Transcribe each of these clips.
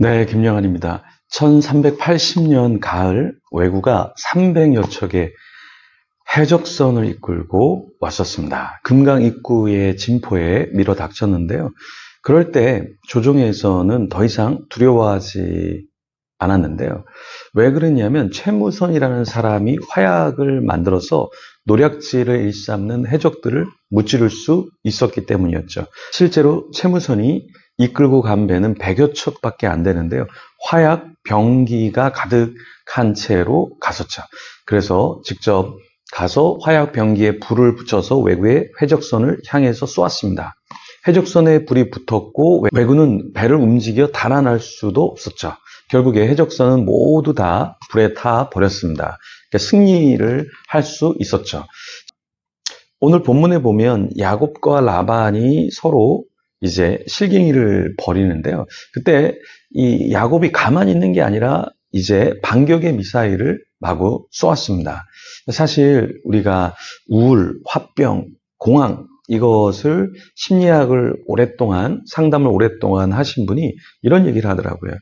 네, 김영환입니다. 1380년 가을 왜구가 300여 척의 해적선을 이끌고 왔었습니다. 금강 입구의 진포에 밀어 닥쳤는데요. 그럴 때 조정에서는 더 이상 두려워하지 않았는데요. 왜 그랬냐면 최무선이라는 사람이 화약을 만들어서 노략질을 일삼는 해적들을 무찌를 수 있었기 때문이었죠. 실제로 최무선이 이끌고 간 배는 100여 척밖에 안 되는데요. 화약 병기가 가득한 채로 갔었죠. 그래서 직접 가서 화약 병기에 불을 붙여서 왜구의 해적선을 향해서 쏘았습니다. 해적선에 불이 붙었고 왜구는 배를 움직여 달아날 수도 없었죠. 결국에 해적선은 모두 다 불에 타 버렸습니다. 그러니까 승리를 할 수 있었죠. 오늘 본문에 보면 야곱과 라반이 서로 이제 실갱이를 벌이는데요. 그때 이 야곱이 가만히 있는 게 아니라 이제 반격의 미사일을 마구 쏘았습니다. 사실 우리가 우울, 화병, 공황 이것을 심리학을 오랫동안 상담을 오랫동안 하신 분이 이런 얘기를 하더라고요.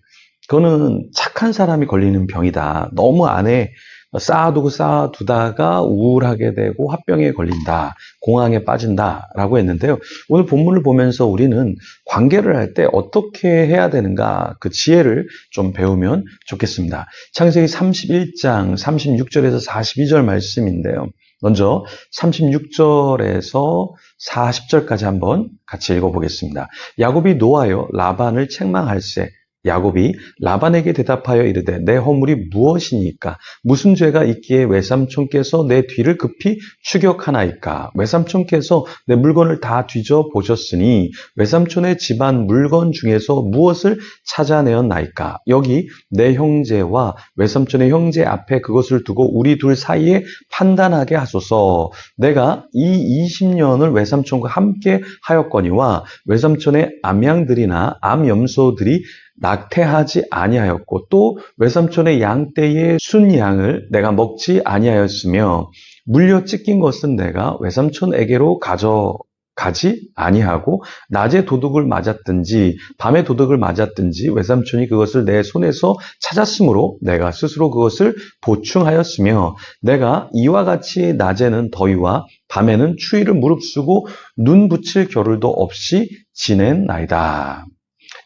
그거는 착한 사람이 걸리는 병이다. 너무 안에 쌓아두다가 우울하게 되고 화병에 걸린다. 공황에 빠진다라고 했는데요. 오늘 본문을 보면서 우리는 관계를 할 때 어떻게 해야 되는가 그 지혜를 좀 배우면 좋겠습니다. 창세기 31장 36절에서 42절 말씀인데요. 먼저 36절에서 40절까지 한번 같이 읽어보겠습니다. 야곱이 노하여 라반을 책망할세. 야곱이 라반에게 대답하여 이르되 내 허물이 무엇이니까? 무슨 죄가 있기에 외삼촌께서 내 뒤를 급히 추격하나이까? 외삼촌께서 내 물건을 다 뒤져보셨으니 외삼촌의 집안 물건 중에서 무엇을 찾아내었나이까? 여기 내 형제와 외삼촌의 형제 앞에 그것을 두고 우리 둘 사이에 판단하게 하소서. 내가 이 20년을 외삼촌과 함께 하였거니와 외삼촌의 암양들이나 암염소들이 낙태하지 아니하였고 또 외삼촌의 양떼의 순양을 내가 먹지 아니하였으며 물려 찢긴 것은 내가 외삼촌에게로 가져가지 아니하고 낮에 도둑을 맞았든지 밤에 도둑을 맞았든지 외삼촌이 그것을 내 손에서 찾았으므로 내가 스스로 그것을 보충하였으며 내가 이와 같이 낮에는 더위와 밤에는 추위를 무릅쓰고 눈 붙일 겨를도 없이 지낸나이다.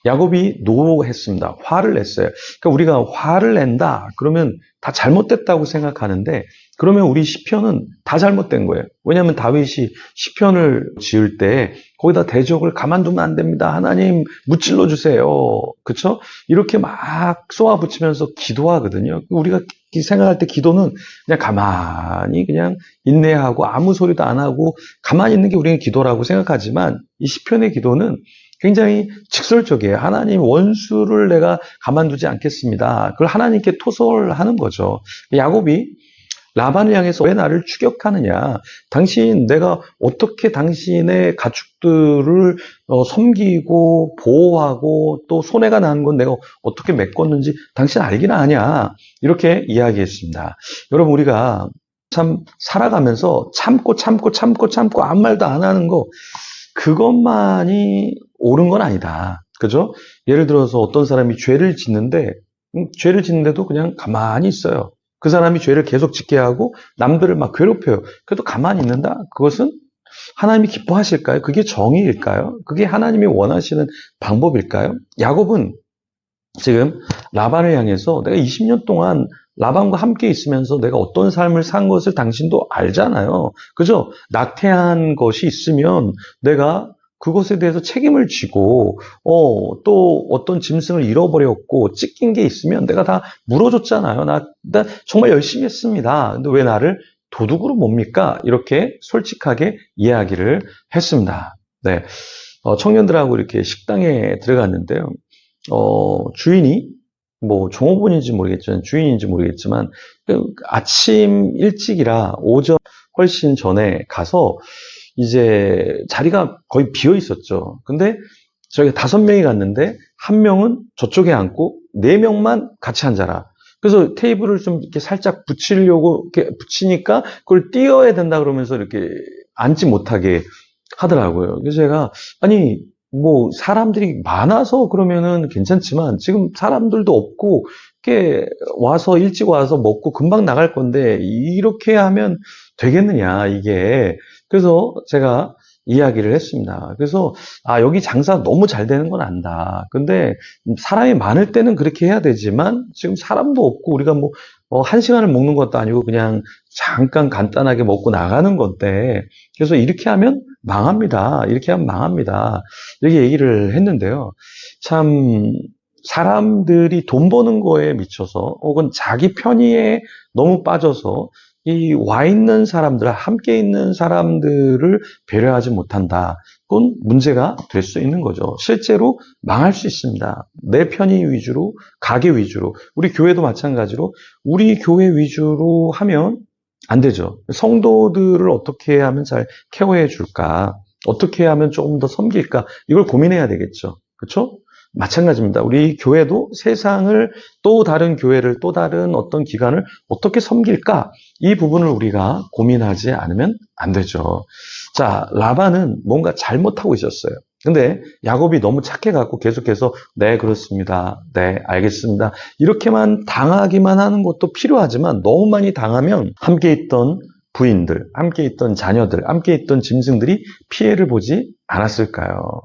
야곱이 노했습니다. 화를 냈어요. 그러니까 우리가 화를 낸다 그러면 다 잘못됐다고 생각하는데 그러면 우리 시편은 다 잘못된 거예요. 왜냐하면 다윗이 시편을 지을 때 거기다 대적을 가만두면 안 됩니다. 하나님 무찔러 주세요. 그렇죠? 이렇게 막 쏘아붙이면서 기도하거든요. 우리가 생각할 때 기도는 그냥 가만히 그냥 인내하고 아무 소리도 안 하고 가만히 있는 게 우리는 기도라고 생각하지만 이 시편의 기도는 굉장히 직설적이에요. 하나님 원수를 내가 가만두지 않겠습니다. 그걸 하나님께 토설하는 거죠. 야곱이 라반을 향해서 왜 나를 추격하느냐? 당신 내가 어떻게 당신의 가축들을 섬기고 보호하고 또 손해가 나는 건 내가 어떻게 메꿨는지 당신 알기나 하냐? 이렇게 이야기했습니다. 여러분 우리가 참 살아가면서 참고 아무 말도 안 하는 거 그것만이 옳은 건 아니다. 그죠? 예를 들어서 어떤 사람이 죄를 짓는데도 그냥 가만히 있어요. 그 사람이 죄를 계속 짓게 하고 남들을 막 괴롭혀요. 그래도 가만히 있는다? 그것은 하나님이 기뻐하실까요? 그게 정의일까요? 그게 하나님이 원하시는 방법일까요? 야곱은 지금 라반을 향해서 내가 20년 동안 라반과 함께 있으면서 내가 어떤 삶을 산 것을 당신도 알잖아요. 그죠? 낙태한 것이 있으면 내가 그것에 대해서 책임을 지고 또 어떤 짐승을 잃어버렸고 찢긴 게 있으면 내가 다 물어줬잖아요. 나 정말 열심히 했습니다. 근데 왜 나를 도둑으로 뭡니까? 이렇게 솔직하게 이야기를 했습니다. 네, 청년들하고 이렇게 식당에 들어갔는데요. 주인이 뭐 종업원인지 모르겠지만 주인인지 모르겠지만 아침 일찍이라 오전 훨씬 전에 가서 이제 자리가 거의 비어 있었죠. 근데 저희가 5명이 갔는데 1명은 저쪽에 앉고 4명만 같이 앉아라. 그래서 테이블을 좀 이렇게 살짝 붙이려고 이렇게 붙이니까 그걸 띄어야 된다 그러면서 이렇게 앉지 못하게 하더라고요. 그래서 제가 아니 뭐 사람들이 많아서 그러면은 괜찮지만 지금 사람들도 없고 이렇게 와서 일찍 와서 먹고 금방 나갈 건데 이렇게 하면 되겠느냐 이게. 그래서 제가 이야기를 했습니다. 그래서 여기 장사 너무 잘 되는 건 안다. 근데 사람이 많을 때는 그렇게 해야 되지만 지금 사람도 없고 우리가 뭐 한 시간을 먹는 것도 아니고 그냥 잠깐 간단하게 먹고 나가는 건데 그래서 이렇게 하면 망합니다. 이렇게 하면 망합니다. 이렇게 얘기를 했는데요. 참 사람들이 돈 버는 거에 미쳐서 혹은 자기 편의에 너무 빠져서 이 와 있는 사람들, 함께 있는 사람들을 배려하지 못한다. 그건 문제가 될 수 있는 거죠. 실제로 망할 수 있습니다. 내 편의 위주로, 가게 위주로, 우리 교회도 마찬가지로 우리 교회 위주로 하면 안 되죠. 성도들을 어떻게 하면 잘 케어해 줄까? 어떻게 하면 조금 더 섬길까? 이걸 고민해야 되겠죠. 그렇죠? 마찬가지입니다. 우리 교회도 세상을 또 다른 교회를 또 다른 어떤 기관을 어떻게 섬길까? 이 부분을 우리가 고민하지 않으면 안 되죠. 자, 라반은 뭔가 잘못하고 있었어요. 근데 야곱이 너무 착해갖고 계속해서 네, 그렇습니다. 네, 알겠습니다. 이렇게만 당하기만 하는 것도 필요하지만 너무 많이 당하면 함께 있던 부인들, 함께 있던 자녀들, 함께 있던 짐승들이 피해를 보지 않았을까요?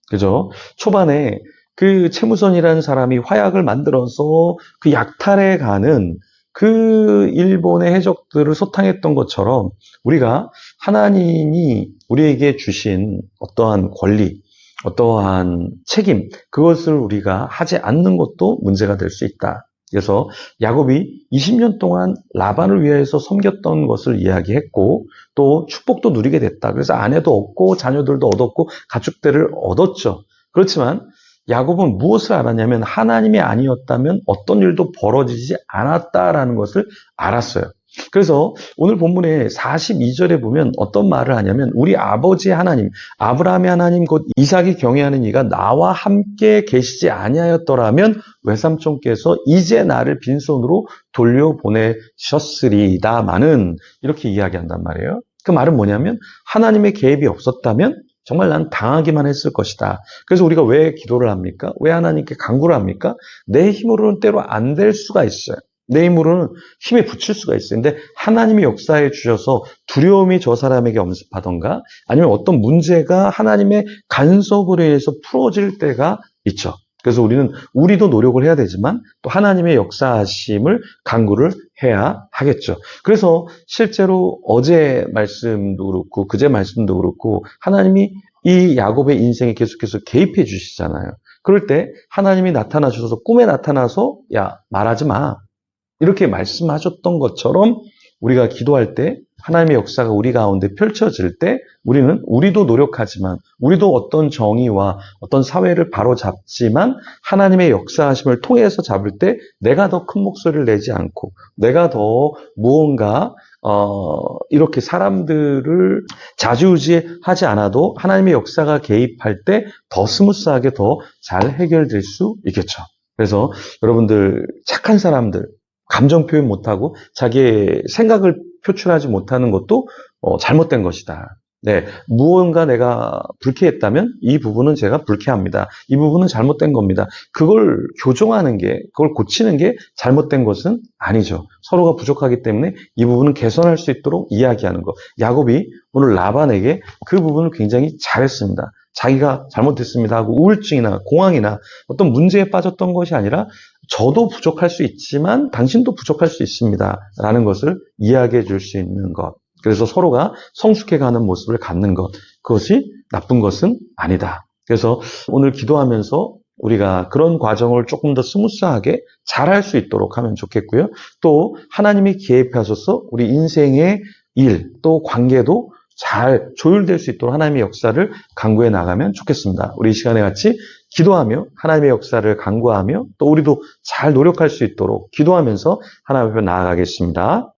그죠? 초반에 그 채무선이라는 사람이 화약을 만들어서 그 약탈에 가는 그 일본의 해적들을 소탕했던 것처럼 우리가 하나님이 우리에게 주신 어떠한 권리, 어떠한 책임, 그것을 우리가 하지 않는 것도 문제가 될 수 있다. 그래서 야곱이 20년 동안 라반을 위해서 섬겼던 것을 이야기했고 또 축복도 누리게 됐다. 그래서 아내도 얻고 자녀들도 얻었고 가축들을 얻었죠. 그렇지만 야곱은 무엇을 알았냐면 하나님이 아니었다면 어떤 일도 벌어지지 않았다라는 것을 알았어요. 그래서 오늘 본문의 42절에 보면 어떤 말을 하냐면 우리 아버지 하나님, 아브라함의 하나님 곧 이삭이 경외하는 이가 나와 함께 계시지 아니하였더라면 외삼촌께서 이제 나를 빈손으로 돌려보내셨으리다마는 이렇게 이야기한단 말이에요. 그 말은 뭐냐면 하나님의 개입이 없었다면 정말 난 당하기만 했을 것이다. 그래서 우리가 왜 기도를 합니까? 왜 하나님께 간구를 합니까? 내 힘으로는 때로 안 될 수가 있어요. 내 힘으로는 힘에 붙일 수가 있어요. 근데 하나님이 역사해 주셔서 두려움이 저 사람에게 엄습하던가 아니면 어떤 문제가 하나님의 간섭으로 인해서 풀어질 때가 있죠. 그래서 우리도 노력을 해야 되지만 또 하나님의 역사하심을 간구를 해야 하겠죠. 그래서 실제로 어제 말씀도 그렇고 그제 말씀도 그렇고 하나님이 이 야곱의 인생에 계속해서 개입해 주시잖아요. 그럴 때 하나님이 나타나 주셔서 꿈에 나타나서 야 말하지 마. 이렇게 말씀하셨던 것처럼 우리가 기도할 때 하나님의 역사가 우리 가운데 펼쳐질 때 우리도 노력하지만 우리도 어떤 정의와 어떤 사회를 바로잡지만 하나님의 역사하심을 통해서 잡을 때 내가 더 큰 목소리를 내지 않고 내가 더 무언가 이렇게 사람들을 좌지우지하지 않아도 하나님의 역사가 개입할 때 더 스무스하게 더 잘 해결될 수 있겠죠. 그래서 여러분들 착한 사람들 감정 표현 못하고 자기의 생각을 표출하지 못하는 것도 잘못된 것이다. 네, 무언가 내가 불쾌했다면 이 부분은 제가 불쾌합니다. 이 부분은 잘못된 겁니다. 그걸 교정하는 게, 그걸 고치는 게 잘못된 것은 아니죠. 서로가 부족하기 때문에 이 부분은 개선할 수 있도록 이야기하는 것. 야곱이 오늘 라반에게 그 부분을 굉장히 잘했습니다. 자기가 잘못했습니다 하고 우울증이나 공황이나 어떤 문제에 빠졌던 것이 아니라 저도 부족할 수 있지만 당신도 부족할 수 있습니다 라는 것을 이야기해 줄 수 있는 것. 그래서 서로가 성숙해가는 모습을 갖는 것. 그것이 나쁜 것은 아니다. 그래서 오늘 기도하면서 우리가 그런 과정을 조금 더 스무스하게 잘할 수 있도록 하면 좋겠고요. 또 하나님이 개입하셔서 우리 인생의 일, 또 관계도 잘 조율될 수 있도록 하나님의 역사를 간구해 나가면 좋겠습니다. 우리 이 시간에 같이 기도하며 하나님의 역사를 간구하며 또 우리도 잘 노력할 수 있도록 기도하면서 하나님 앞에 나아가겠습니다.